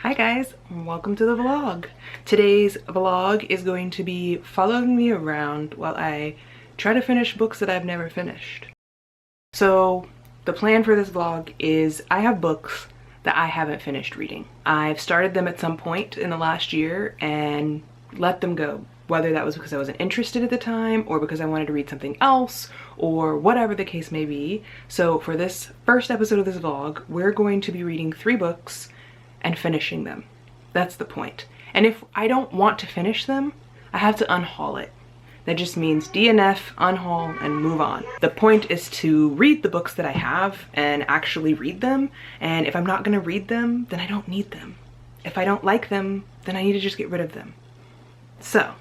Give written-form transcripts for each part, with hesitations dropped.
Hi guys, welcome to the vlog. Today's vlog is going to be following me around while I try to finish books that I've never finished. So the plan for this vlog is I have books that I haven't finished reading. I've started them at some point in the last year and let them go, whether that was because I wasn't interested at the time or because I wanted to read something else or whatever the case may be. So for this first episode of this vlog, we're going to be reading 3 books and finishing them. That's the point. And if I don't want to finish them, I have to unhaul it. That just means DNF, unhaul, and move on. The point is to read the books that I have and actually read them. And if I'm not gonna read them, then I don't need them. If I don't like them, then I need to just get rid of them. So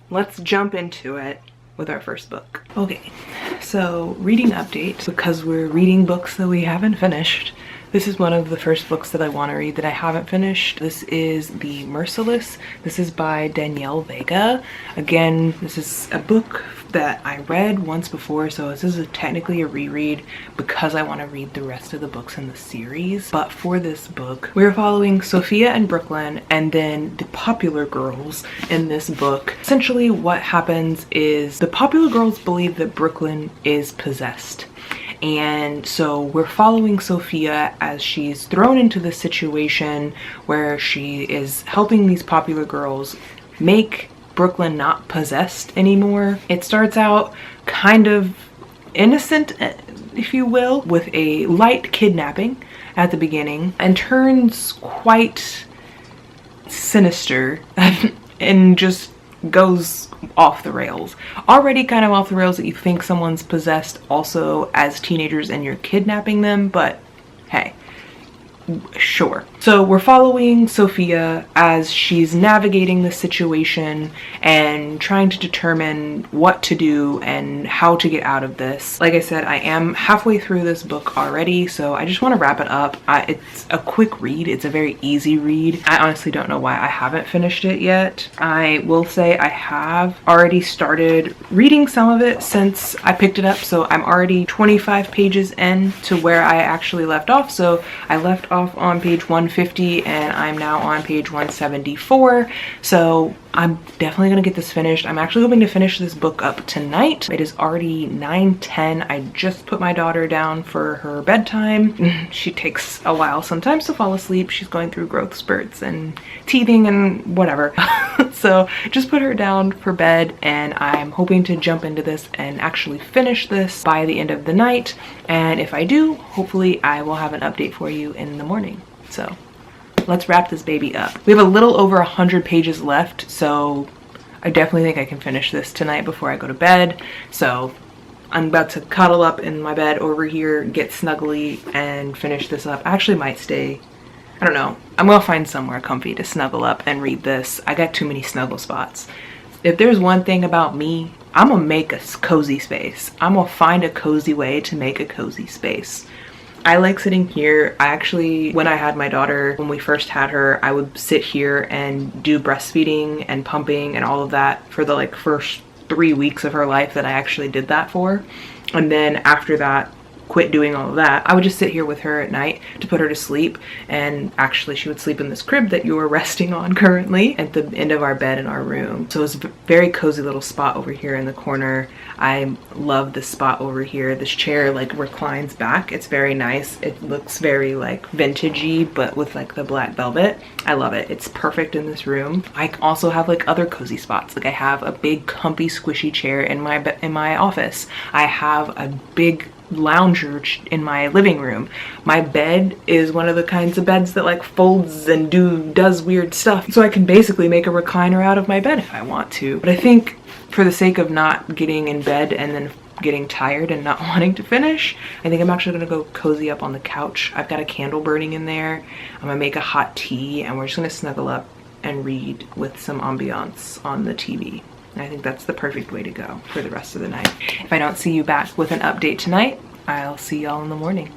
let's jump into it with our first book. Okay, so reading update, because we're reading books that we haven't finished. This is one of the first books that I want to read that I haven't finished. This is The Merciless. This is by Danielle Vega. Again, this is a book that I read once before, so this is technically a reread because I want to read the rest of the books in the series. But for this book, we're following Sophia and Brooklyn and then the popular girls in this book. Essentially what happens is the popular girls believe that Brooklyn is possessed. And so we're following Sophia as she's thrown into this situation where she is helping these popular girls make Brooklyn not possessed anymore. It starts out kind of innocent, if you will, with a light kidnapping at the beginning and turns quite sinister and just goes off the rails. Already kind of off the rails that you think someone's possessed also as teenagers and you're kidnapping them, but hey, sure. So we're following Sophia as she's navigating the situation and trying to determine what to do and how to get out of this. Like I said, I am halfway through this book already, so I just want to wrap it up. It's a quick read. It's a very easy read. I honestly don't know why I haven't finished it yet. I will say I have already started reading some of it since I picked it up, so I'm already 25 pages in to where I actually left off. So I left off on page 150 and I'm now on page 174. So I'm definitely gonna get this finished. I'm actually hoping to finish this book up tonight. It is already 9:10. I just put my daughter down for her bedtime. She takes a while sometimes to fall asleep. She's going through growth spurts and teething and whatever. So just put her down for bed and I'm hoping to jump into this and actually finish this by the end of the night. And if I do, hopefully I will have an update for you in the morning. So let's wrap this baby up. We have a little over 100 pages left, so I definitely think I can finish this tonight before I go to bed. So I'm about to cuddle up in my bed over here, get snuggly, and finish this up. I actually might stay, I don't know. I'm gonna find somewhere comfy to snuggle up and read this. I got too many snuggle spots. If there's one thing about me, I'm gonna make a cozy space. I'm gonna find a cozy way to make a cozy space. I like sitting here. I actually, when I had my daughter, when we first had her, I would sit here and do breastfeeding and pumping and all of that for the first 3 weeks of her life that I actually did that for. And then after that, quit doing all of that. I would just sit here with her at night to put her to sleep, and actually she would sleep in this crib that you are resting on currently at the end of our bed in our room. So it's a very cozy little spot over here in the corner. I love this spot over here. This chair reclines back. It's very nice. It looks very vintagey, but with the black velvet. I love it. It's perfect in this room. I also have other cozy spots. I have a big comfy squishy chair in my office. I have a big lounger in my living room. My bed is one of the kinds of beds that folds and does weird stuff, so I can basically make a recliner out of my bed if I want to. But I think for the sake of not getting in bed and then getting tired and not wanting to finish, I think I'm actually gonna go cozy up on the couch. I've got a candle burning in there. I'm gonna make a hot tea and we're just gonna snuggle up and read with some ambiance on the TV. I think that's the perfect way to go for the rest of the night. If I don't see you back with an update tonight, I'll see y'all in the morning.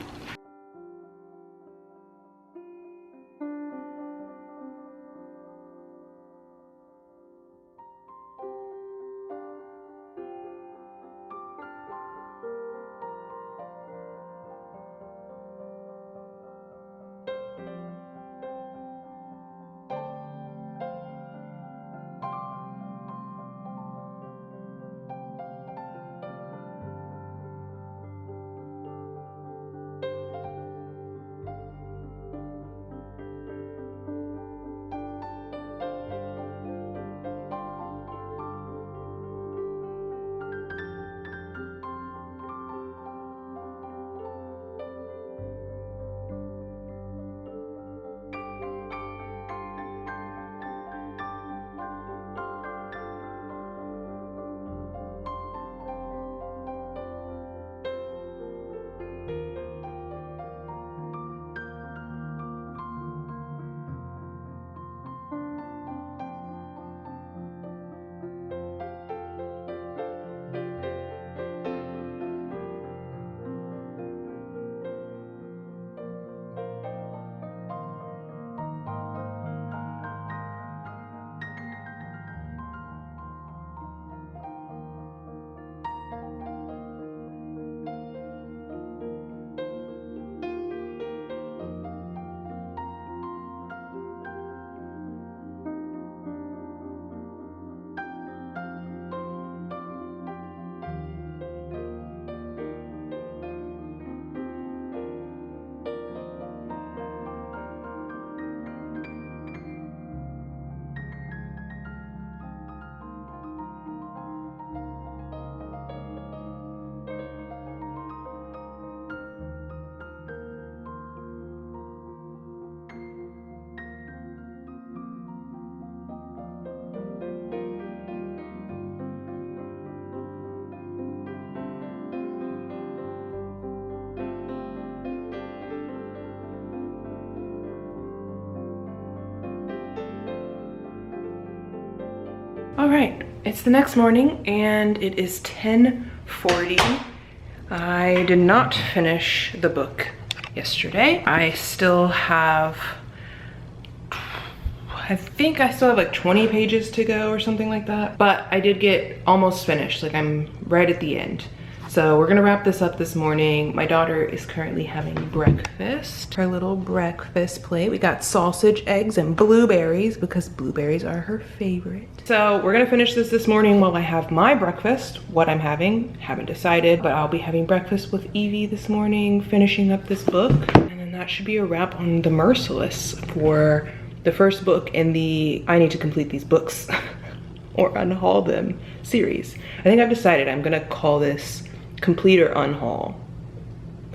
All right, it's the next morning and it is 10:40. I did not finish the book yesterday. I still have, I think I still have like 20 pages to go or something like that. But I did get almost finished, like I'm right at the end. So we're gonna wrap this up this morning. My daughter is currently having breakfast. Her little breakfast plate. We got sausage, eggs, and blueberries because blueberries are her favorite. So we're gonna finish this morning while I have my breakfast. What I'm having, haven't decided, but I'll be having breakfast with Evie this morning, finishing up this book. And then that should be a wrap on The Merciless for the first book in the I need to complete these books or unhaul them series. I think I've decided I'm gonna call this Complete or Unhaul,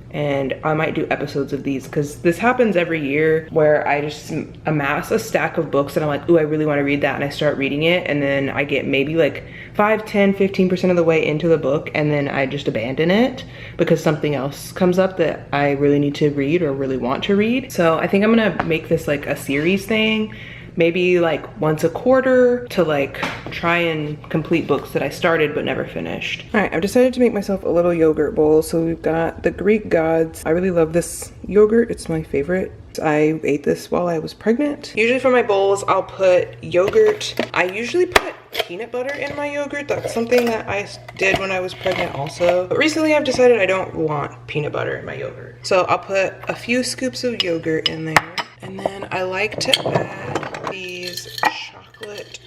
and I might do episodes of these because this happens every year where I just amass a stack of books and I'm like, ooh, I really want to read that, and I start reading it, and then I get maybe like 5, 10, 15% of the way into the book, and then I just abandon it because something else comes up that I really need to read or really want to read. So I think I'm gonna make this like a series thing, maybe like once a quarter, to like try and complete books that I started but never finished. All right, I've decided to make myself a little yogurt bowl. So we've got the Greek Gods. I really love this yogurt, it's my favorite. I ate this while I was pregnant. Usually for my bowls, I'll put yogurt. I usually put peanut butter in my yogurt. That's something that I did when I was pregnant also. But recently I've decided I don't want peanut butter in my yogurt. So I'll put a few scoops of yogurt in there. And then I like to add these chocolate,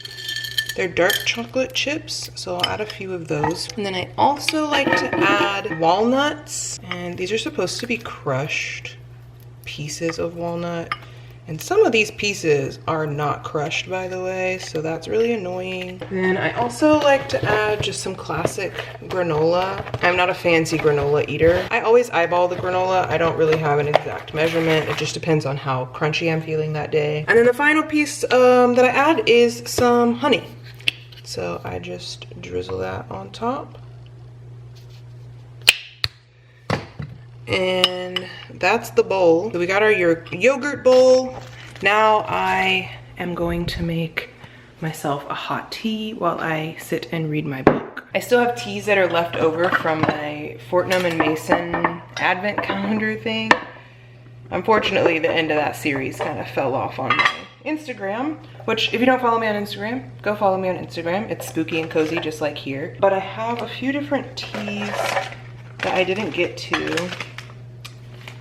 they're dark chocolate chips, so I'll add a few of those. And then I also like to add walnuts, and these are supposed to be crushed pieces of walnut. And some of these pieces are not crushed, by the way, so that's really annoying. Then I also like to add just some classic granola. I'm not a fancy granola eater. I always eyeball the granola. I don't really have an exact measurement. It just depends on how crunchy I'm feeling that day. And then the final piece that I add is some honey. So I just drizzle that on top. And that's the bowl. So we got our yogurt bowl. Now I am going to make myself a hot tea while I sit and read my book. I still have teas that are left over from my Fortnum and Mason advent calendar thing. Unfortunately, the end of that series kind of fell off on my Instagram, which if you don't follow me on Instagram, go follow me on Instagram. It's spooky and cozy just like here. But I have a few different teas that I didn't get to.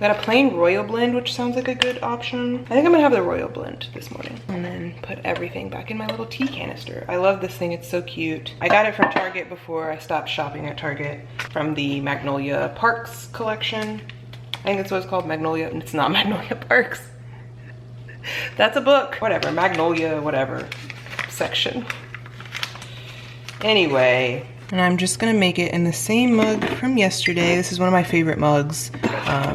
Got a plain royal blend, which sounds like a good option. I think I'm gonna have the royal blend this morning and then put everything back in my little tea canister. I love this thing, it's so cute. I got it from Target before I stopped shopping at Target, from the Magnolia Parks collection. I think that's what it's called, Magnolia, and it's not Magnolia Parks. That's a book, whatever, Magnolia, whatever section. Anyway, and I'm just gonna make it in the same mug from yesterday. This is one of my favorite mugs.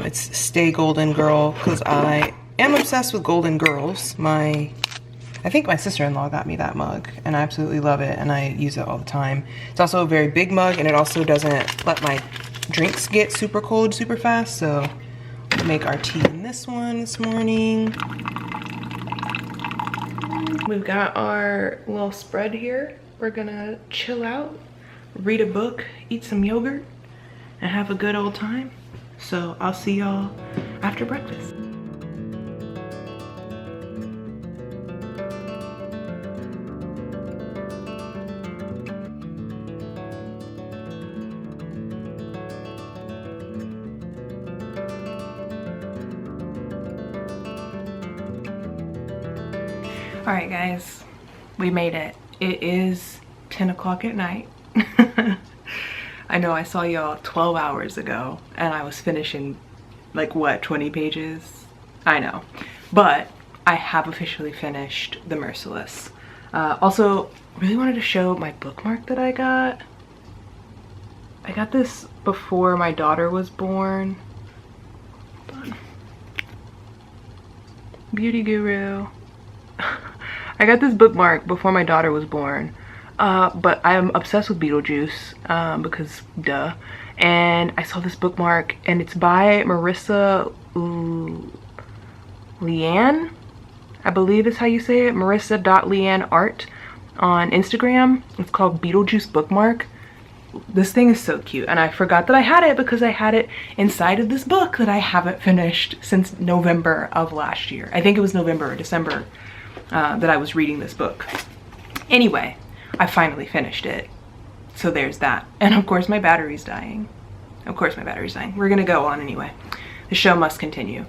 It's Stay Golden Girl, because I am obsessed with golden girls. I think my sister-in-law got me that mug, and I absolutely love it, and I use it all the time. It's also a very big mug, and it also doesn't let my drinks get super cold super fast, so we'll make our tea in this one this morning. We've got our little spread here. We're gonna chill out, read a book, eat some yogurt, and have a good old time. So I'll see y'all after breakfast. All right, guys, we made it. It is 10 o'clock at night. I know I saw y'all 12 hours ago and I was finishing like what, 20 pages? I know, but I have officially finished The Merciless. Also, really wanted to show my bookmark that I got. I got this before my daughter was born. Beauty Guru. I got this bookmark before my daughter was born. But I'm obsessed with Beetlejuice, because duh. And I saw this bookmark and it's by Marissa Leanne, I believe is how you say it, Marissa.Leanne Art. on Instagram. It's called Beetlejuice Bookmark. This thing is so cute, and I forgot that I had it because I had it inside of this book that I haven't finished since November of last year. I think it was November or December that I was reading this book. Anyway, I finally finished it. So there's that. And of course my battery's dying. Of course my battery's dying. We're gonna go on anyway. The show must continue.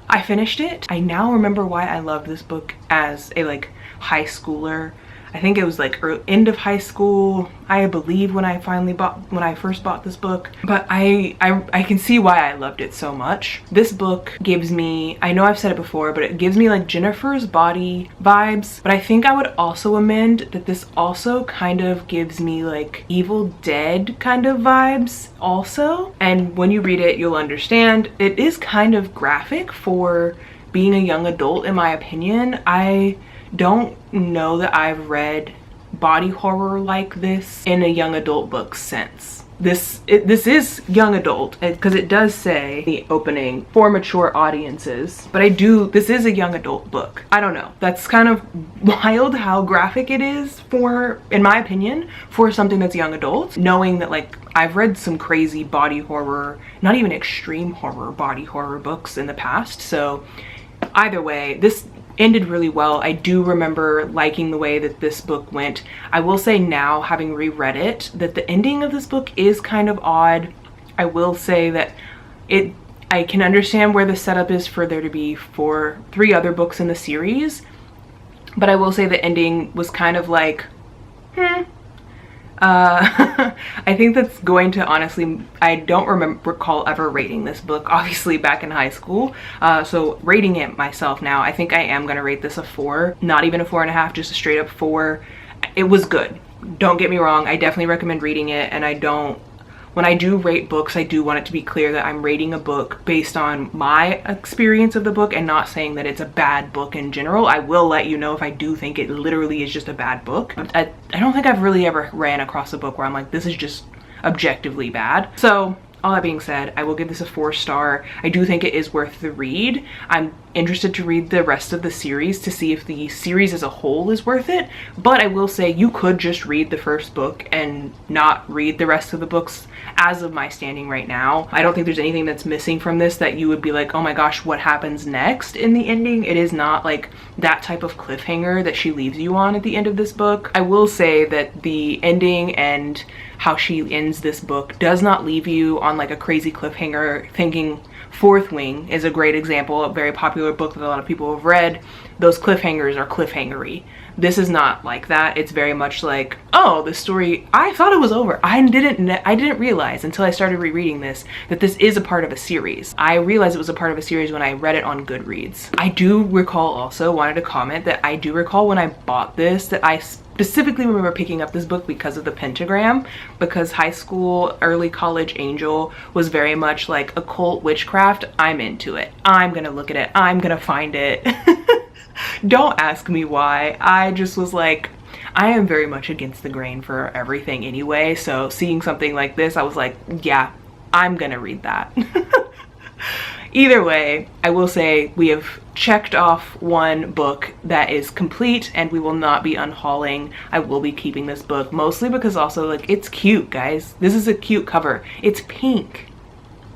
I finished it. I now remember why I loved this book as a like high schooler. I think it was like end of high school, I believe, when I first bought this book. But I can see why I loved it so much. This book gives me, I know I've said it before, but it gives me like Jennifer's Body vibes. But I think I would also amend that this also kind of gives me like Evil Dead kind of vibes also. And when you read it, you'll understand it is kind of graphic for being a young adult, in my opinion. I don't know that I've read body horror like this in a young adult book since. This is young adult because it does say the opening for mature audiences, but this is a young adult book. I don't know, that's kind of wild how graphic it is for, in my opinion, for something that's young adult, knowing that like I've read some crazy body horror, not even extreme horror, body horror books in the past. So either way, this ended really well. I do remember liking the way that this book went. I will say now, having reread it, that the ending of this book is kind of odd. I will say that I can understand where the setup is for there to be 3 other books in the series, but I will say the ending was kind of like, I think that's going to, honestly, I don't recall ever rating this book, obviously back in high school. So rating it myself now, I think I am going to rate this a 4, not even a 4.5, just a straight up 4. It was good. Don't get me wrong. I definitely recommend reading it. And when I do rate books, I do want it to be clear that I'm rating a book based on my experience of the book and not saying that it's a bad book in general. I will let you know if I do think it literally is just a bad book. I don't think I've really ever ran across a book where I'm like, this is just objectively bad. So all that being said, I will give this a 4-star. I do think it is worth the read. I'm interested to read the rest of the series to see if the series as a whole is worth it. But I will say you could just read the first book and not read the rest of the books as of my standing right now. I don't think there's anything that's missing from this that you would be like, oh my gosh, what happens next in the ending? It is not like that type of cliffhanger that she leaves you on at the end of this book. I will say that the ending and how she ends this book does not leave you on like a crazy cliffhanger thinking Fourth Wing is a great example, a very popular book that a lot of people have read. Those cliffhangers are cliffhangery. This is not like that. It's very much like, oh, the story, I thought it was over. I didn't realize until I started rereading this that this is a part of a series. I realized it was a part of a series when I read it on Goodreads. I do recall also, wanted to comment that I do recall when I bought this that I specifically remember picking up this book because of the pentagram, because high school, early college Angel was very much like occult witchcraft. I'm into it. I'm gonna look at it. I'm gonna find it. Don't ask me why. I just was like, I am very much against the grain for everything anyway. So seeing something like this, I was like, yeah, I'm gonna read that. Either way, I will say we have checked off one book that is complete and we will not be unhauling. I will be keeping this book mostly because also like it's cute, guys. This is a cute cover. It's pink.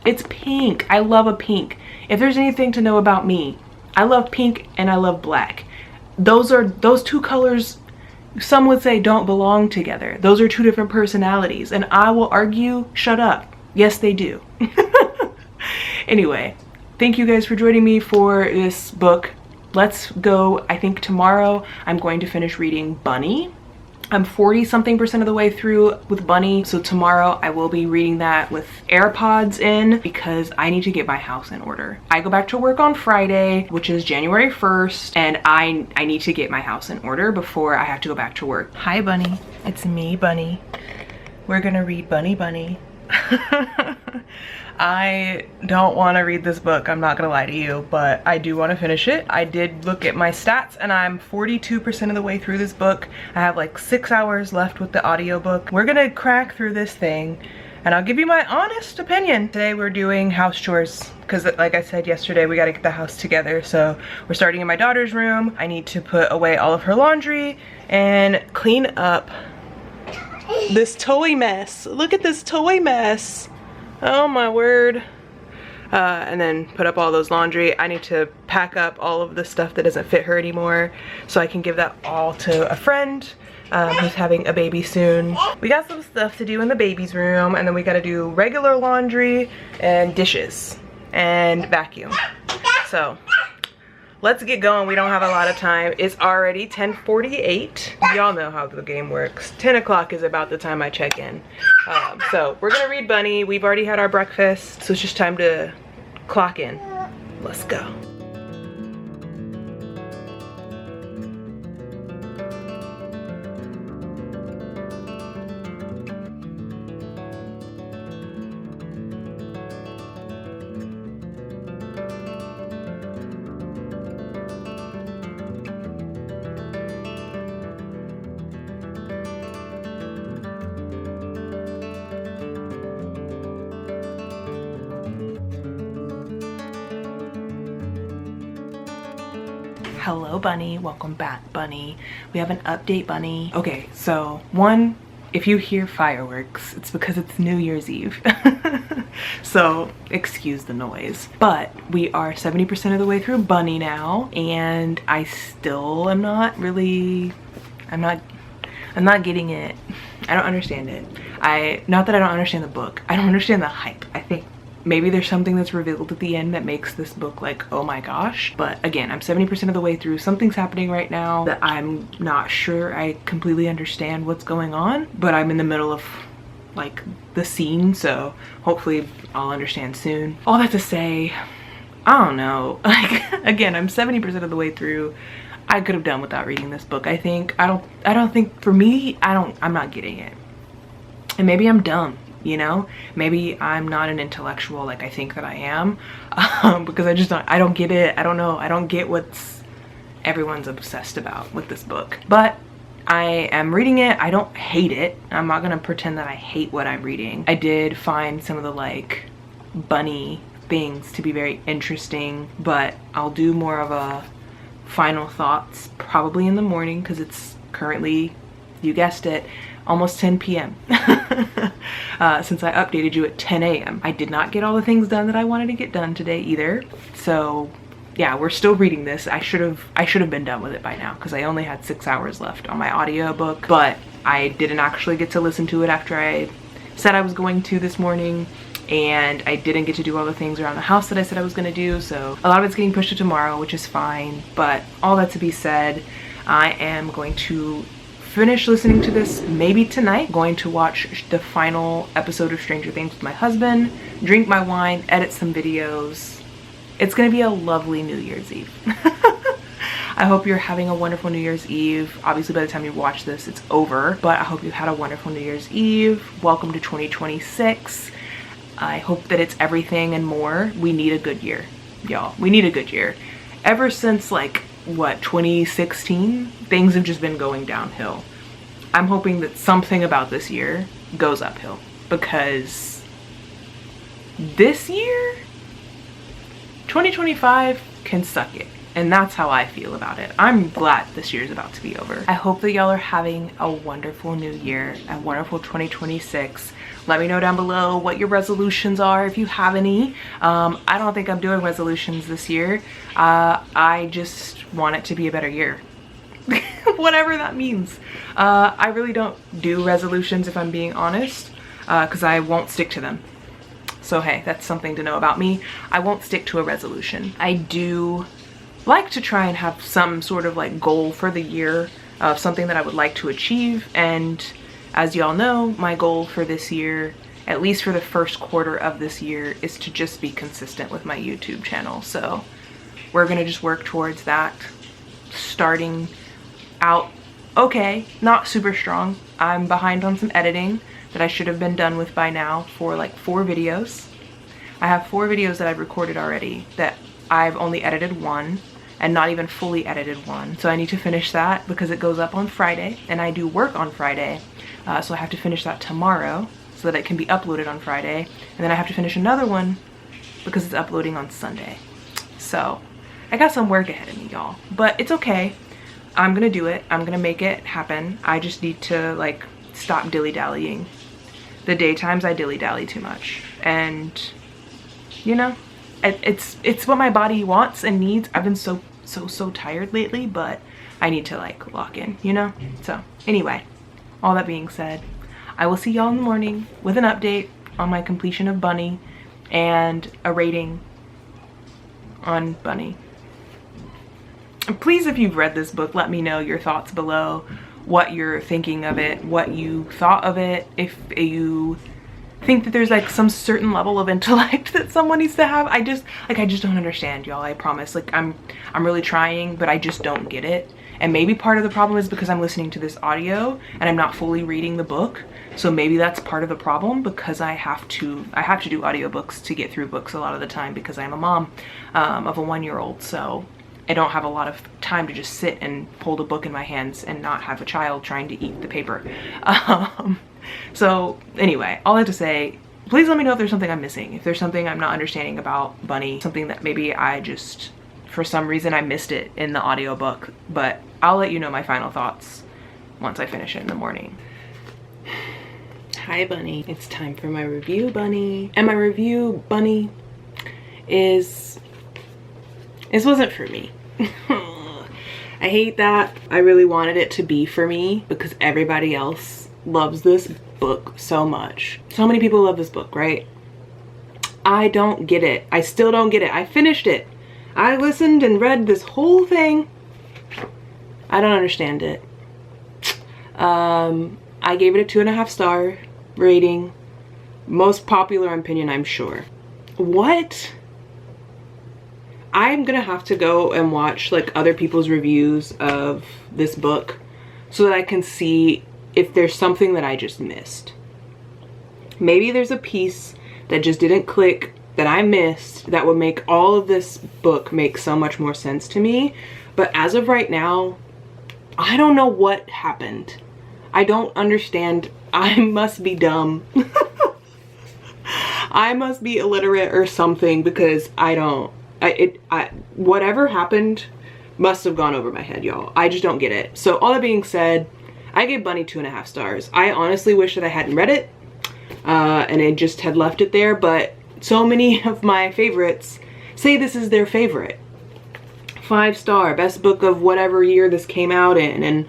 It's pink. I love a pink. If there's anything to know about me, I love pink and I love black. Those two colors, some would say, don't belong together. Those are 2 different personalities, and I will argue, shut up. Yes, they do. Anyway, thank you guys for joining me for this book. Let's go. I think tomorrow I'm going to finish reading Bunny. I'm 40-something% of the way through with Bunny, so tomorrow I will be reading that with AirPods in because I need to get my house in order. I go back to work on Friday, which is January 1st, and I need to get my house in order before I have to go back to work. Hi, Bunny. It's me, Bunny. We're gonna read Bunny Bunny. I don't want to read this book, I'm not gonna lie to you, but I do want to finish it. I did look at my stats and I'm 42% of the way through this book. I have like 6 hours left with the audiobook. We're gonna crack through this thing. and I'll give you my honest opinion. Today we're doing house chores because, like I said yesterday, we got to get the house together. So we're starting in my daughter's room. I need to put away all of her laundry and clean up this toy mess. Look at this toy mess. Oh my word. And then put up all those laundry. I need to pack up all of the stuff that doesn't fit her anymore so I can give that all to a friend who's having a baby soon. We got some stuff to do in the baby's room, and then we gotta do regular laundry and dishes and vacuum. So let's get going. We don't have a lot of time. It's already 10:48. Y'all know how the game works. 10 o'clock is about the time I check in. So we're gonna read Bunny. We've already had our breakfast, so it's just time to clock in. Let's go. Hello Bunny, welcome back Bunny. We have an update Bunny. Okay, so one, if you hear fireworks, it's because it's New Year's Eve. So excuse the noise. But we are 70% of the way through Bunny now, and I still am not really, I'm not getting it. I don't understand it. Not that I don't understand the book, I don't understand the hype. I think maybe there's something that's revealed at the end that makes this book like, oh my gosh. But again, I'm 70% of the way through. Something's happening right now that I'm not sure I completely understand what's going on, but I'm in the middle of like the scene, so hopefully I'll understand soon. All that to say, I don't know. Like, again, I'm 70% of the way through. I could have done without reading this book. I don't think for me, I'm not getting it. And maybe I'm dumb. You know, maybe I'm not an intellectual like I think that I am, because I don't get it. I don't know. I don't get what's everyone's obsessed about with this book. But I am reading it. I don't hate it. I'm not gonna pretend that I hate what I'm reading. I did find some of the like bunny things to be very interesting, but I'll do more of a final thoughts probably in the morning because it's currently, you guessed it, almost 10 p.m. Since I updated you at 10 a.m. I did not get all the things done that I wanted to get done today either. So yeah, we're still reading this. I should have been done with it by now because I only had 6 hours left on my audiobook, but I didn't actually get to listen to it after I said I was going to this morning, and I didn't get to do all the things around the house that I said I was gonna do, so a lot of it's getting pushed to tomorrow, which is fine. But all that to be said, I am going to finish listening to this maybe tonight. Going to watch the final episode of Stranger Things with my husband, drink my wine, edit some videos. It's gonna be a lovely New Year's Eve. I hope you're having a wonderful New Year's Eve. Obviously by the time you watch this it's over, but I hope you've had a wonderful New Year's Eve. Welcome to 2026. I hope that it's everything and more. We need a good year, y'all. We need a good year. Ever since like what, 2016, things have just been going downhill. I'm hoping that something about this year goes uphill, because this year, 2025 can suck it. And that's how I feel about it. I'm glad this year's about to be over. I hope that y'all are having a wonderful new year, a wonderful 2026. Let me know down below what your resolutions are if you have any. I don't think I'm doing resolutions this year. I just want it to be a better year. Whatever that means. I really don't do resolutions if I'm being honest, because I won't stick to them. So hey, that's something to know about me. I won't stick to a resolution. I do like to try and have some sort of like goal for the year of something that I would like to achieve, and as y'all know, my goal for this year, at least for the first quarter of this year, is to just be consistent with my YouTube channel. So we're gonna just work towards that. Starting out okay, not super strong. I'm behind on some editing that I should have been done with by now for like 4 videos. I have 4 videos that I've recorded already that I've only edited 1, and not even fully edited 1. So I need to finish that because it goes up on Friday and I do work on Friday. So I have to finish that tomorrow. so that it can be uploaded on Friday. And then I have to finish another one because it's uploading on Sunday. So I got some work ahead of me, y'all, but it's okay. I'm gonna do it. I'm gonna make it happen. I just need to like stop dilly-dallying. The daytimes I dilly-dally too much, and you know, it's what my body wants and needs. I've been so tired lately, but I need to like lock in, you know? So anyway, all that being said, I will see y'all in the morning with an update on my completion of Bunny and a rating on Bunny. And please, if you've read this book, let me know your thoughts below, what you're thinking of it, what you thought of it, if you think that there's like some certain level of intellect that someone needs to have. I just don't understand, y'all. I promise. Like I'm really trying, but I just don't get it. And maybe part of the problem is because I'm listening to this audio and I'm not fully reading the book. So maybe that's part of the problem, because I have to do audiobooks to get through books a lot of the time, because I'm a mom of a 1-year-old. So I don't have a lot of time to just sit and hold a book in my hands and not have a child trying to eat the paper. So anyway, all I have to say, please let me know if there's something I'm missing, if there's something I'm not understanding about Bunny, something that maybe I just, for some reason I missed it in the audiobook, but I'll let you know my final thoughts once I finish it in the morning. Hi Bunny, it's time for my review, Bunny. And my review, Bunny, is, this wasn't for me. I hate that. I really wanted it to be for me because everybody else loves this book so much. So many people love this book, right? I don't get it. I still don't get it. I finished it. I listened and read this whole thing. I don't understand it. I gave it a 2.5 star rating. Most popular opinion, I'm sure. What? I'm gonna have to go and watch like other people's reviews of this book so that I can see if there's something that I just missed. Maybe there's a piece that just didn't click that I missed that would make all of this book make so much more sense to me. But as of right now, I don't know what happened. I don't understand. I must be dumb. I must be illiterate or something, because I don't. Whatever happened must have gone over my head, y'all. I just don't get it. So all that being said, I gave Bunny 2.5 stars. I honestly wish that I hadn't read it and I just had left it there, but so many of my favorites say this is their favorite. 5 star, best book of whatever year this came out in, and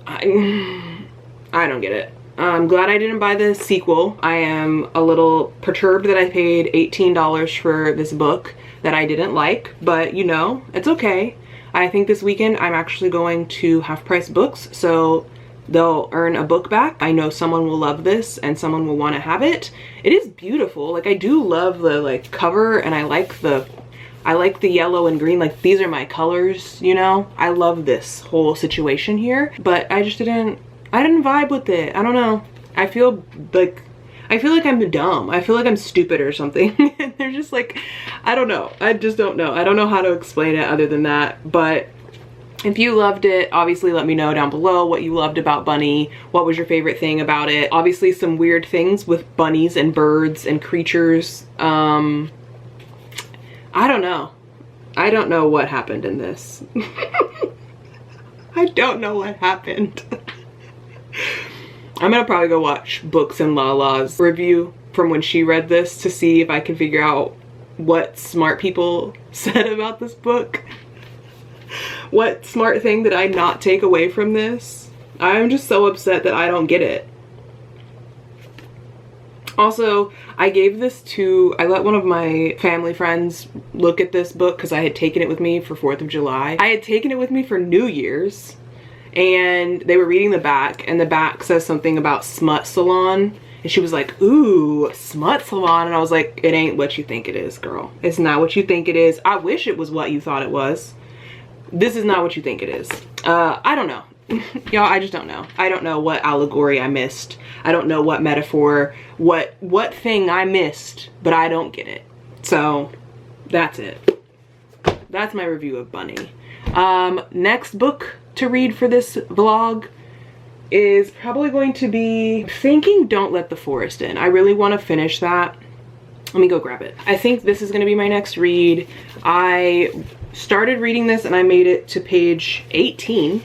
I don't get it. I'm glad I didn't buy the sequel. I am a little perturbed that I paid $18 for this book that I didn't like, but you know, it's okay. I think this weekend I'm actually going to Half Price Books, so they'll earn a book back. I know someone will love this and someone will want to have it. It is beautiful. Like, I do love the like cover, and I like the yellow and green. Like, these are my colors, you know? I love this whole situation here, but I didn't vibe with it. I don't know. I feel like I'm dumb. I feel like I'm stupid or something. They're just like, I don't know. I just don't know. I don't know how to explain it other than that. But if you loved it, obviously let me know down below what you loved about Bunny. What was your favorite thing about it? Obviously some weird things with bunnies and birds and creatures. I don't know. I don't know what happened in this. I don't know what happened. I'm gonna probably go watch Books and Lala's review from when she read this to see if I can figure out what smart people said about this book. What smart thing did I not take away from this? I'm just so upset that I don't get it. Also, I let one of my family friends look at this book because I had taken it with me for 4th of July. I had taken it with me for New Year's. And they were reading the back, and the back says something about smut salon, and she was like, ooh, smut salon, and I was like, it ain't what you think it is, girl. It's not what you think it is. I wish it was what you thought it was. This is not what you think it is. I don't know. Y'all, I just don't know. I don't know what allegory I missed. I don't know what metaphor, what thing I missed, but I don't get it. So that's it. That's my review of Bunny. Next book to read for this vlog, is probably going to be thinking Don't Let the Forest In. I really want to finish that. Let me go grab it. I think this is going to be my next read. I started reading this and I made it to page 18.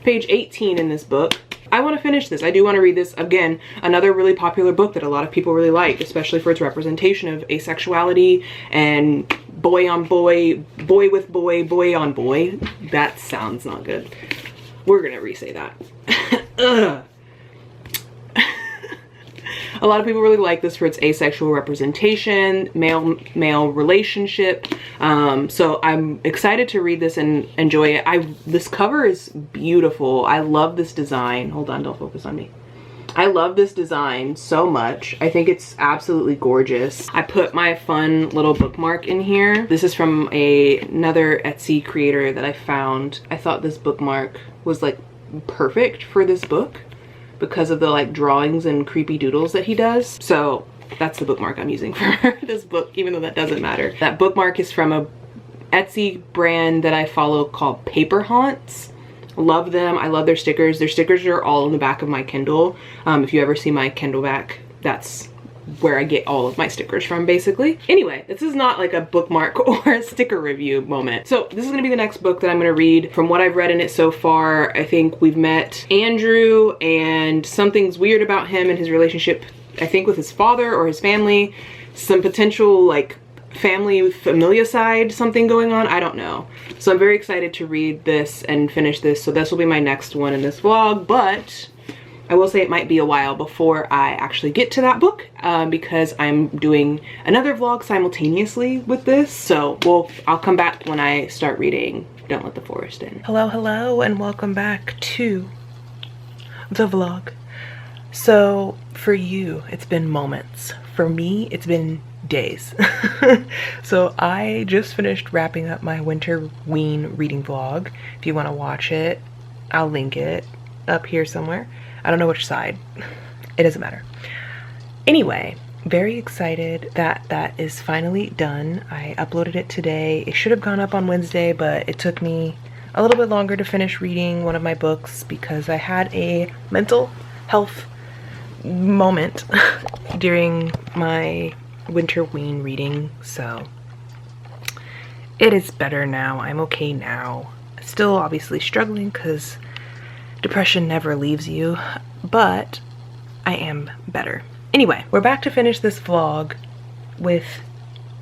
Page 18 in this book. I want to finish this. I do want to read this. Again, another really popular book that a lot of people really like, especially for its representation of asexuality and boy on boy, boy with boy, boy on boy. That sounds not good. We're gonna re-say that. A lot of people really like this for its asexual representation, male relationship. So I'm excited to read this and enjoy it. This cover is beautiful. I love this design. Hold on, don't focus on me. I love this design so much. I think it's absolutely gorgeous. I put my fun little bookmark in here. This is from another Etsy creator that I found. I thought this bookmark was like perfect for this book because of the like drawings and creepy doodles that he does. So that's the bookmark I'm using for this book, even though that doesn't matter. That bookmark is from a Etsy brand that I follow called Paper Haunts. Love them. I love their stickers. Their stickers are all in the back of my Kindle. If you ever see my Kindle back, that's where I get all of my stickers from, basically. Anyway, this is not like a bookmark or a sticker review moment. So this is gonna be the next book that I'm gonna read. From what I've read in it so far, I think we've met Andrew and something's weird about him and his relationship, I think with his father or his family. Some potential like family familicide, something going on, I don't know. So I'm very excited to read this and finish this. So this will be my next one in this vlog, but I will say it might be a while before I actually get to that book because I'm doing another vlog simultaneously with this. So I'll come back when I start reading Don't Let the Forest In. Hello, and welcome back to the vlog. So for you, it's been moments. For me, it's been days. So I just finished wrapping up my winter ween reading vlog. If you want to watch it, I'll link it up here somewhere. I don't know which side. It doesn't matter. Anyway, very excited that that is finally done. I uploaded it today. It should have gone up on Wednesday, but it took me a little bit longer to finish reading one of my books because I had a mental health moment during my winter ween reading, so it is better now. I'm okay now. Still obviously struggling because depression never leaves you, but I am better. Anyway, we're back to finish this vlog with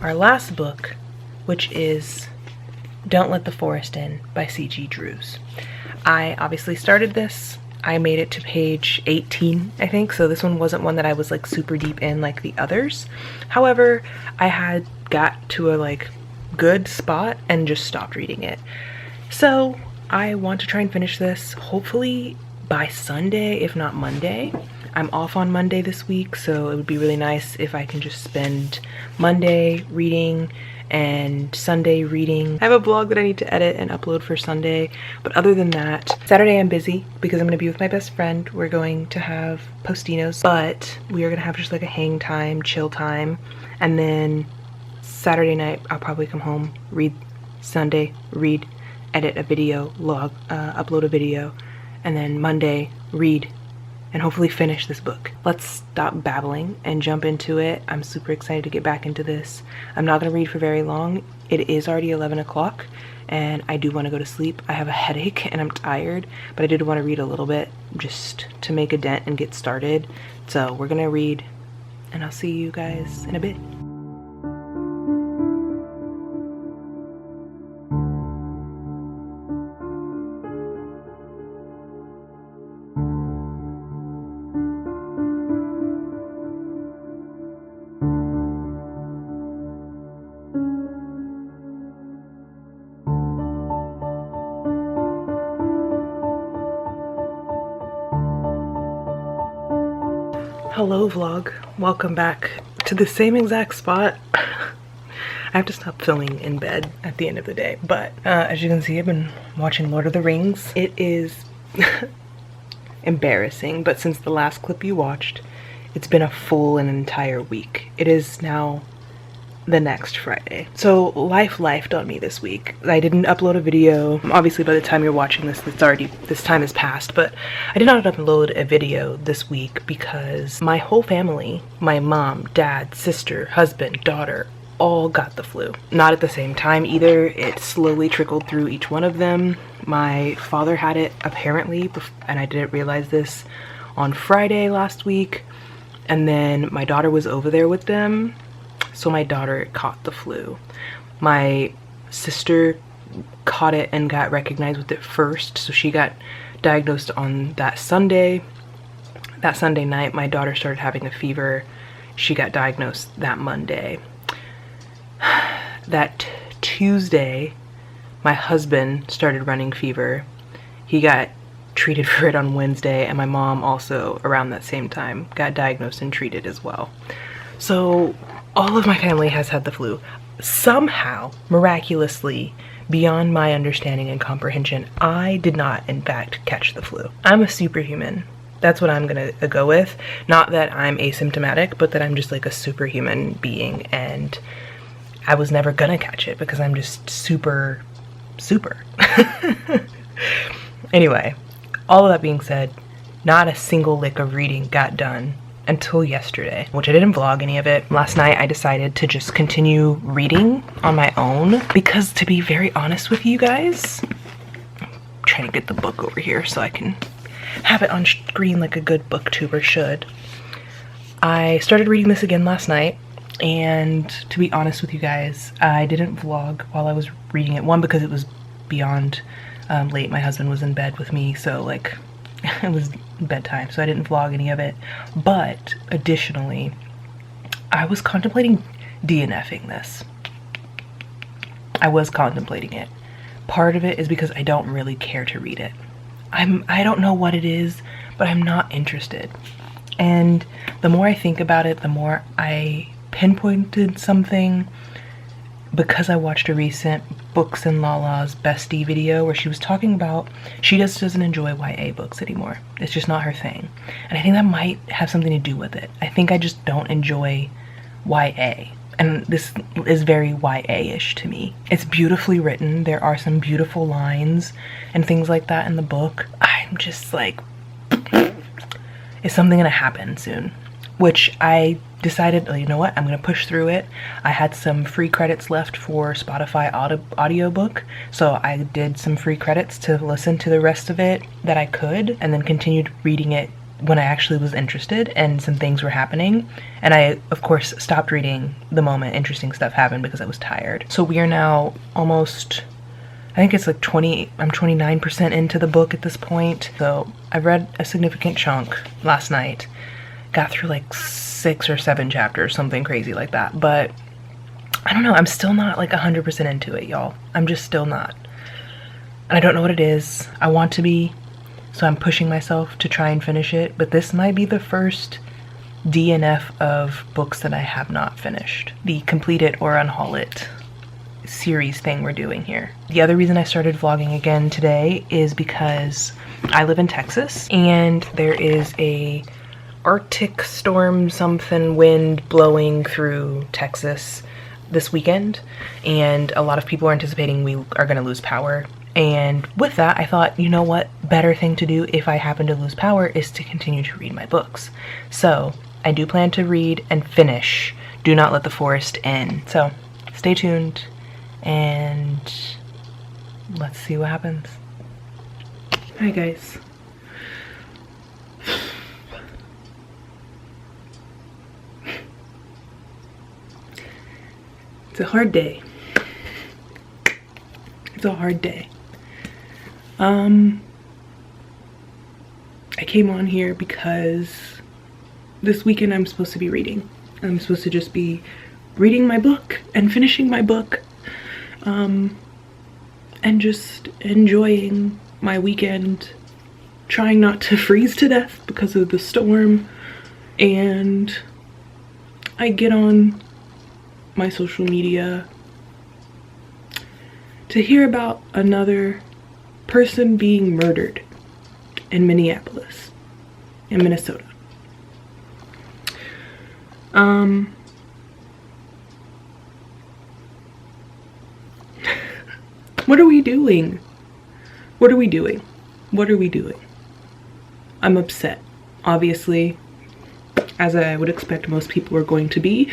our last book, which is Don't Let the Forest In by C.G. Drews. I obviously started this. I made it to page 18, I think, so this one wasn't one that I was like super deep in like the others. However, I had got to a like good spot and just stopped reading it. So I want to try and finish this hopefully by Sunday, if not Monday. I'm off on Monday this week, so it would be really nice if I can just spend Monday reading and Sunday reading. I have a vlog that I need to edit and upload for Sunday, but other than that, Saturday I'm busy because I'm gonna be with my best friend. We're going to have Postinos, but we are gonna have just like a hang time, chill time, and then Saturday night I'll probably come home, read, Sunday read, edit a video, upload a video, and then Monday read and hopefully finish this book. Let's stop babbling and jump into it. I'm super excited to get back into this. I'm not gonna read for very long. It is already 11 o'clock and I do wanna go to sleep. I have a headache and I'm tired, but I did wanna read a little bit just to make a dent and get started. So we're gonna read and I'll see you guys in a bit. Hello vlog, welcome back to the same exact spot. I have to stop filming in bed at the end of the day, but as you can see, I've been watching Lord of the Rings. It is embarrassing, but since the last clip you watched, it's been a full and entire week. It is now the next Friday. So lifed on me this week. I didn't upload a video. Obviously by the time you're watching this, this time has passed, but I did not upload a video this week because my whole family, my mom, dad, sister, husband, daughter, all got the flu. Not at the same time either. It slowly trickled through each one of them. My father had it apparently, and I didn't realize this, on Friday last week. And then my daughter was over there with them, so my daughter caught the flu. My sister caught it and got recognized with it first, so she got diagnosed on that Sunday. That Sunday night, my daughter started having a fever. She got diagnosed that Monday. That Tuesday, my husband started running fever. He got treated for it on Wednesday, and my mom also around that same time got diagnosed and treated as well. So all of my family has had the flu. Somehow, miraculously, beyond my understanding and comprehension, I did not in fact catch the flu. I'm a superhuman. That's what I'm gonna go with. Not that I'm asymptomatic, but that I'm just like a superhuman being, and I was never gonna catch it because I'm just super. Anyway, all of that being said, not a single lick of reading got done until yesterday, which I didn't vlog any of it. Last night I decided to just continue reading on my own because, to be very honest with you guys, I'm trying to get the book over here so I can have it on screen like a good booktuber should. I started reading this again last night, and to be honest with you guys, I didn't vlog while I was reading it. One, because it was beyond late. My husband was in bed with me, so like it was bedtime, so I didn't vlog any of it. But additionally, I was contemplating DNFing this. I was contemplating it. Part of it is because I don't really care to read it. I don't know what it is, but I'm not interested. And the more I think about it, the more I pinpointed something, because I watched a recent Books and Lala's bestie video where she was talking about she just doesn't enjoy YA books anymore. It's just not her thing. And I think that might have something to do with it. I think I just don't enjoy YA. And this is very YA-ish to me. It's beautifully written. There are some beautiful lines and things like that in the book. I'm just like, is something gonna happen soon? Which I decided, oh, you know what, I'm gonna push through it. I had some free credits left for Spotify audiobook, so I did some free credits to listen to the rest of it that I could, and then continued reading it when I actually was interested and some things were happening. And I, of course, stopped reading the moment interesting stuff happened because I was tired. So we are now almost, I think it's like 20, I'm 29% into the book at this point. So I read a significant chunk last night. Got through like 6 or 7 chapters, something crazy like that. But I don't know, I'm still not like 100% into it, y'all. I'm just still not. And I don't know what it is. I want to be, so I'm pushing myself to try and finish it. But this might be the first DNF of books that I have not finished. The Complete It or Unhaul It series thing we're doing here. The other reason I started vlogging again today is because I live in Texas, and there is a Arctic storm something wind blowing through Texas this weekend, and a lot of people are anticipating we are going to lose power. And with that, I thought, you know what, better thing to do if I happen to lose power is to continue to read my books. So I do plan to read and finish Do Not Let the Forest In. So stay tuned and let's see what happens. Hi guys. It's a hard day. It's a hard day. I came on here because this weekend I'm supposed to be reading. I'm supposed to just be reading my book and finishing my book, and just enjoying my weekend, trying not to freeze to death because of the storm. And I get on my social media to hear about another person being murdered in Minneapolis, in Minnesota. What are we doing? What are we doing? What are we doing? I'm upset, obviously, as I would expect most people are going to be.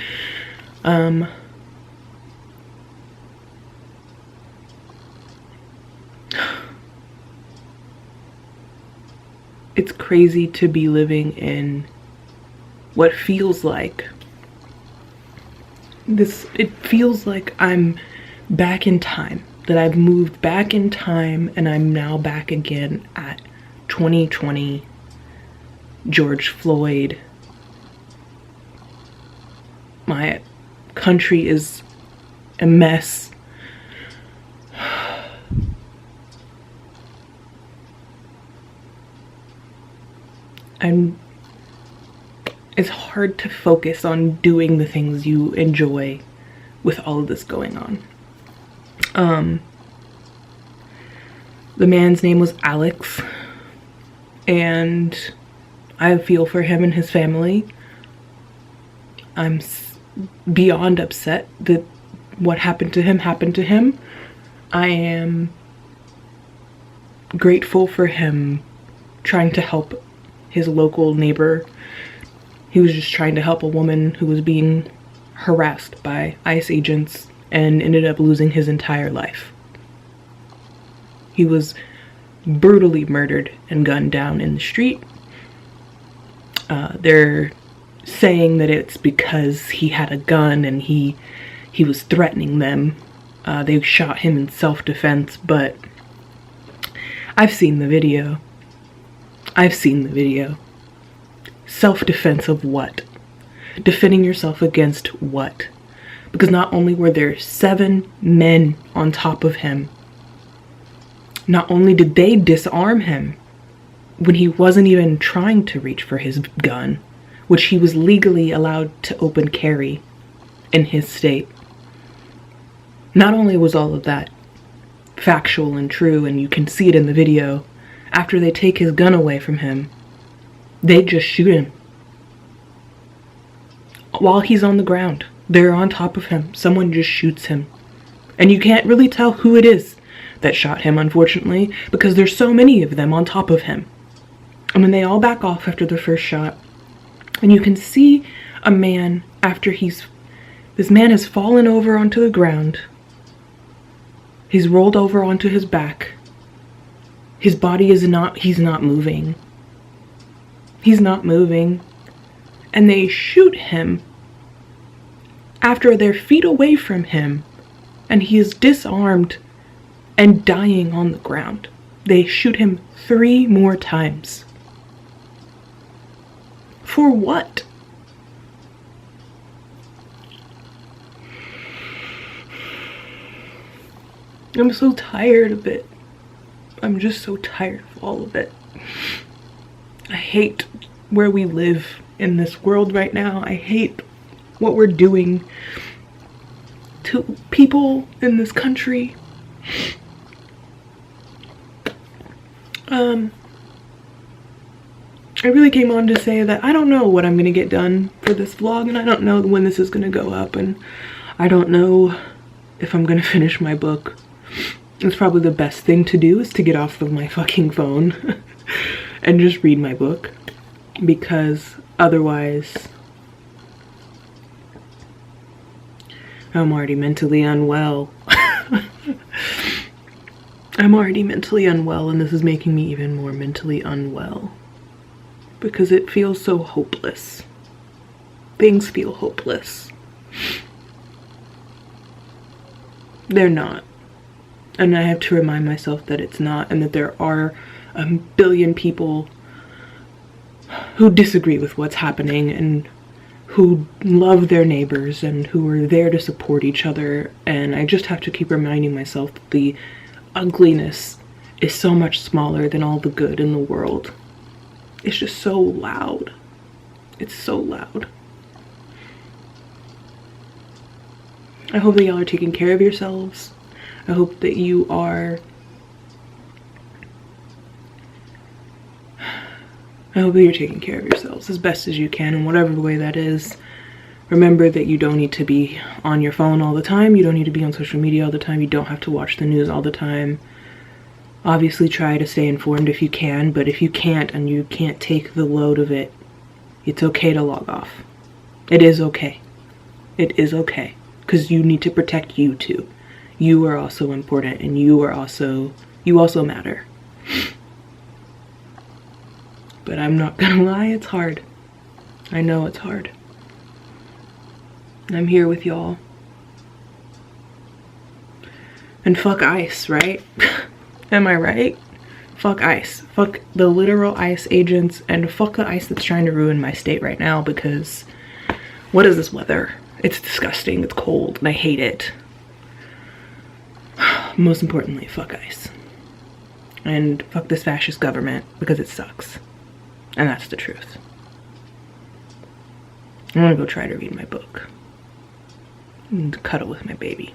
It's crazy to be living in what feels like this. It feels like I'm back in time, that I've moved back in time and I'm now back again at 2020, George Floyd. My country is a mess. It's hard to focus on doing the things you enjoy with all of this going on. The man's name was Alex, and I feel for him and his family. I'm beyond upset that what happened to him. I am grateful for him trying to help his local neighbor. He was just trying to help a woman who was being harassed by ICE agents and ended up losing his entire life. He was brutally murdered and gunned down in the street. They're saying that it's because he had a gun and he was threatening them. They shot him in self-defense, but I've seen the video. Self-defense of what? Defending yourself against what? Because not only were there 7 men on top of him, not only did they disarm him when he wasn't even trying to reach for his gun, which he was legally allowed to open carry in his state. Not only was all of that factual and true, and you can see it in the video, after they take his gun away from him, they just shoot him. While he's on the ground, they're on top of him. Someone just shoots him. And you can't really tell who it is that shot him, unfortunately, because there's so many of them on top of him. And when they all back off after the first shot, and you can see a man after this man has fallen over onto the ground. He's rolled over onto his back. His body he's not moving. He's not moving. And they shoot him after they're feet away from him and he is disarmed and dying on the ground. They shoot him 3 more times. For what? I'm so tired of it. I'm just so tired of all of it. I hate where we live in this world right now. I hate what we're doing to people in this country. I really came on to say that I don't know what I'm gonna get done for this vlog, and I don't know when this is gonna go up, and I don't know if I'm gonna finish my book. It's probably the best thing to do is to get off of my fucking phone and just read my book, because otherwise I'm already mentally unwell. I'm already mentally unwell, and this is making me even more mentally unwell because it feels so hopeless. Things feel hopeless. They're not. And I have to remind myself that it's not, and that there are a billion people who disagree with what's happening and who love their neighbors and who are there to support each other. And I just have to keep reminding myself that the ugliness is so much smaller than all the good in the world. It's just so loud. It's so loud. I hope that y'all are taking care of yourselves. I hope that you are I hope that you're taking care of yourselves as best as you can in whatever way that is. Remember that you don't need to be on your phone all the time. You don't need to be on social media all the time. You don't have to watch the news all the time. Obviously try to stay informed if you can, but if you can't and you can't take the load of it, it's okay to log off. It is okay. It is okay. Because you need to protect you too. You are also important, and you also matter. But I'm not gonna lie, it's hard. I know it's hard. I'm here with y'all. And fuck ICE, right? Am I right? Fuck ICE. Fuck the literal ICE agents, and fuck the ICE that's trying to ruin my state right now, because what is this weather? It's disgusting, it's cold, and I hate it. Most importantly, fuck ICE. And fuck this fascist government, because it sucks. And that's the truth. I'm gonna go try to read my book and cuddle with my baby.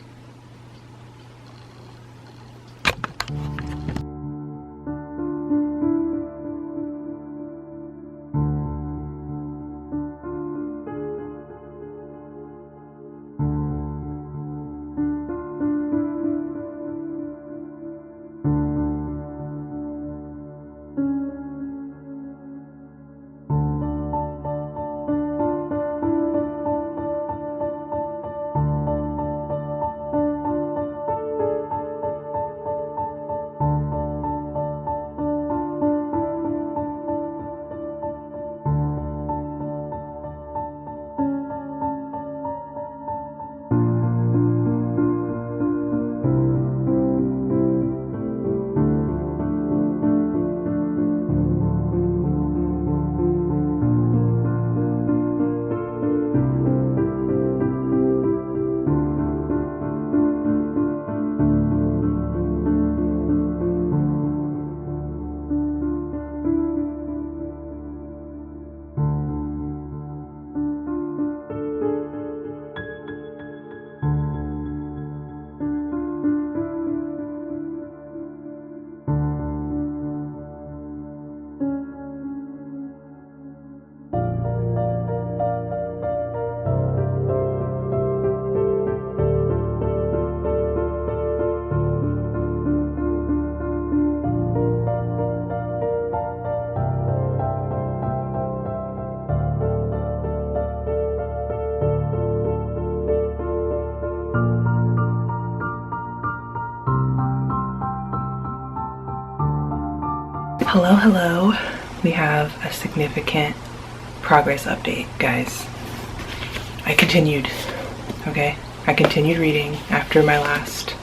Hello. We have a significant progress update, guys. I continued, okay? I continued reading after my last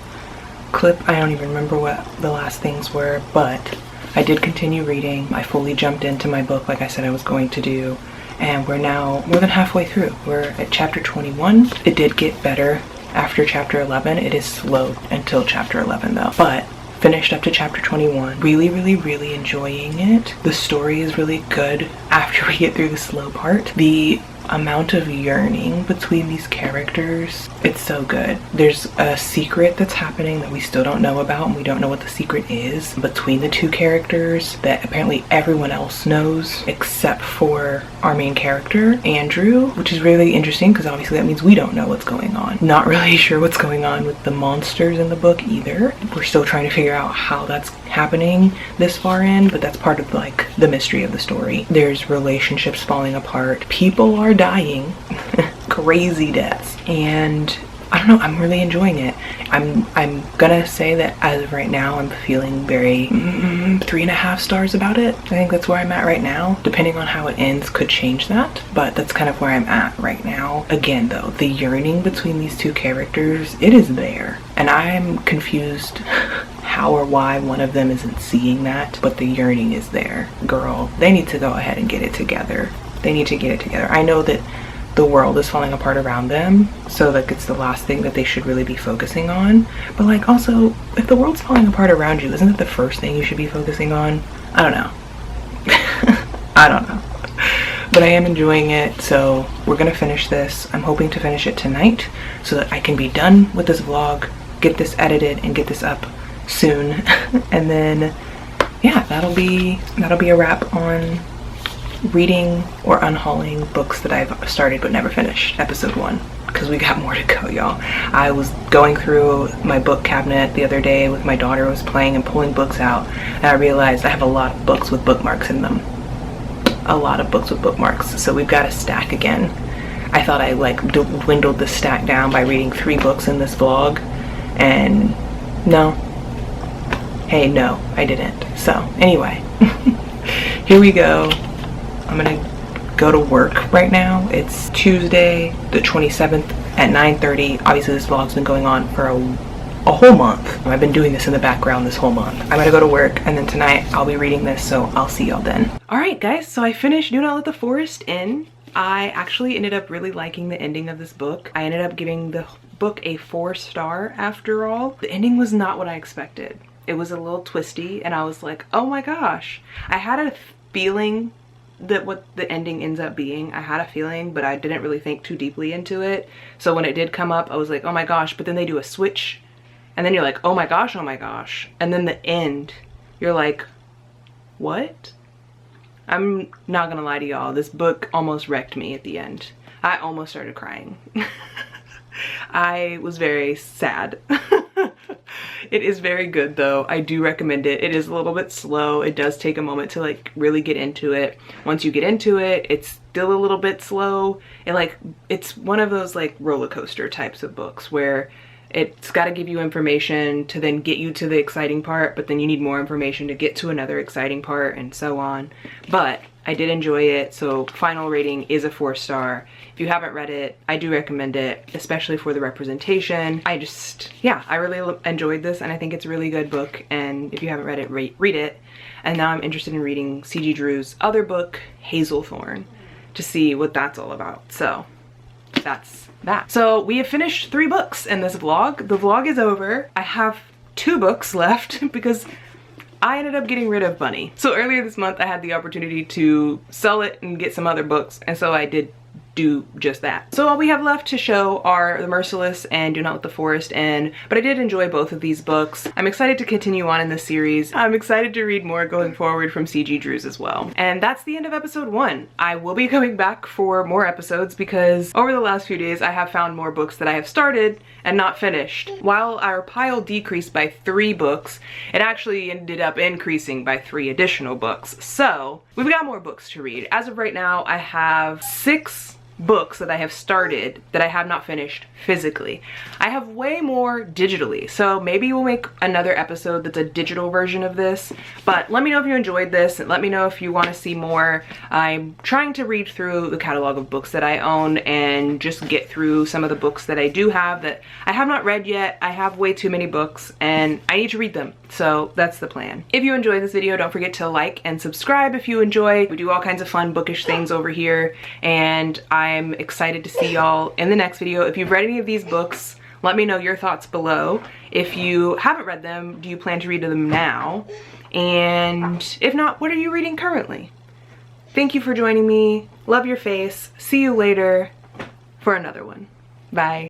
clip. I don't even remember what the last things were, but I did continue reading. I fully jumped into my book like I said I was going to do, and we're now more than halfway through. We're at chapter 21. It did get better after chapter 11. It is slow until chapter 11 though, but finished up to chapter 21. Really enjoying it. The story is really good after we get through the slow part. The amount of yearning between these characters, it's so good. There's a secret that's happening that we still don't know about, and we don't know what the secret is between the two characters that apparently everyone else knows except for our main character, Andrew, which is really interesting because obviously that means we don't know what's going on. Not really sure what's going on with the monsters in the book either. We're still trying to figure out how that's happening this far in, but that's part of like the mystery of the story. There's relationships falling apart. People are dying. Crazy deaths. And I don't know, I'm really enjoying it. I'm gonna say that as of right now, I'm feeling very 3.5 stars about it. I think that's where I'm at right now. Depending on how it ends could change that, but that's kind of where I'm at right now. Again though, the yearning between these two characters, it is there. And I'm confused how or why one of them isn't seeing that, but the yearning is there. Girl, they need to go ahead and get it together. They need to get it together. I know that the world is falling apart around them, so like it's the last thing that they should really be focusing on, but like also if the world's falling apart around you, isn't it the first thing you should be focusing on? I don't know. I don't know, but I am enjoying it. So we're gonna finish this. I'm hoping to finish it tonight so that I can be done with this vlog, get this edited and get this up soon. And then yeah, that'll be a wrap on reading or unhauling books that I've started but never finished, episode 1, because we got more to go, y'all. I was going through my book cabinet the other day with my daughter, was playing and pulling books out, and I realized I have a lot of books with bookmarks in them. A lot of books with bookmarks, so we've got a stack again. I thought I like dwindled the stack down by reading 3 books in this vlog, and no. Hey, no, I didn't. So anyway, here we go. I'm gonna go to work right now. It's Tuesday the 27th at 9:30. Obviously this vlog's been going on for a whole month. I've been doing this in the background this whole month. I'm gonna go to work, and then tonight I'll be reading this, so I'll see y'all then. All right guys, so I finished Do Not Let the Forest In. I actually ended up really liking the ending of this book. I ended up giving the book a 4-star after all. The ending was not what I expected. It was a little twisty, and I was like, oh my gosh. I had a feeling that what the ending ends up being. I had a feeling, but I didn't really think too deeply into it. So when it did come up, I was like, oh my gosh, but then they do a switch, and then you're like, oh my gosh, oh my gosh. And then the end, you're like, what? I'm not gonna lie to y'all, this book almost wrecked me at the end. I almost started crying. I was very sad. It is very good though. I do recommend it. It is a little bit slow. It does take a moment to like really get into it. Once you get into it, it's still a little bit slow. It's one of those like roller coaster types of books where it's got to give you information to then get you to the exciting part, but then you need more information to get to another exciting part, and so on. But I did enjoy it, so final rating is a 4-star. If you haven't read it, I do recommend it, especially for the representation. I really enjoyed this, and I think it's a really good book, and if you haven't read it, read it. And now I'm interested in reading C.G. Drew's other book, Hazelthorn, to see what that's all about. So that's that. So we have finished 3 books in this vlog. The vlog is over. I have 2 books left because I ended up getting rid of Bunny. So earlier this month I had the opportunity to sell it and get some other books, and so I did do just that. So all we have left to show are The Merciless and Do Not Let the Forest In, but I did enjoy both of these books. I'm excited to continue on in this series. I'm excited to read more going forward from C.G. Drew's as well. And that's the end of episode 1. I will be coming back for more episodes because over the last few days I have found more books that I have started and not finished. While our pile decreased by 3 books, it actually ended up increasing by 3 additional books. So we've got more books to read. As of right now, I have 6 books that I have started that I have not finished physically. I have way more digitally, so maybe we'll make another episode that's a digital version of this. But let me know if you enjoyed this, and let me know if you want to see more. I'm trying to read through the catalog of books that I own and just get through some of the books that I do have that I have not read yet. I have way too many books and I need to read them, so that's the plan. If you enjoyed this video, don't forget to like and subscribe if you enjoy. We do all kinds of fun bookish things over here, and I'm excited to see y'all in the next video. If you've read any of these books, let me know your thoughts below. If you haven't read them, do you plan to read them now? And if not, what are you reading currently? Thank you for joining me. Love your face. See you later for another one. Bye.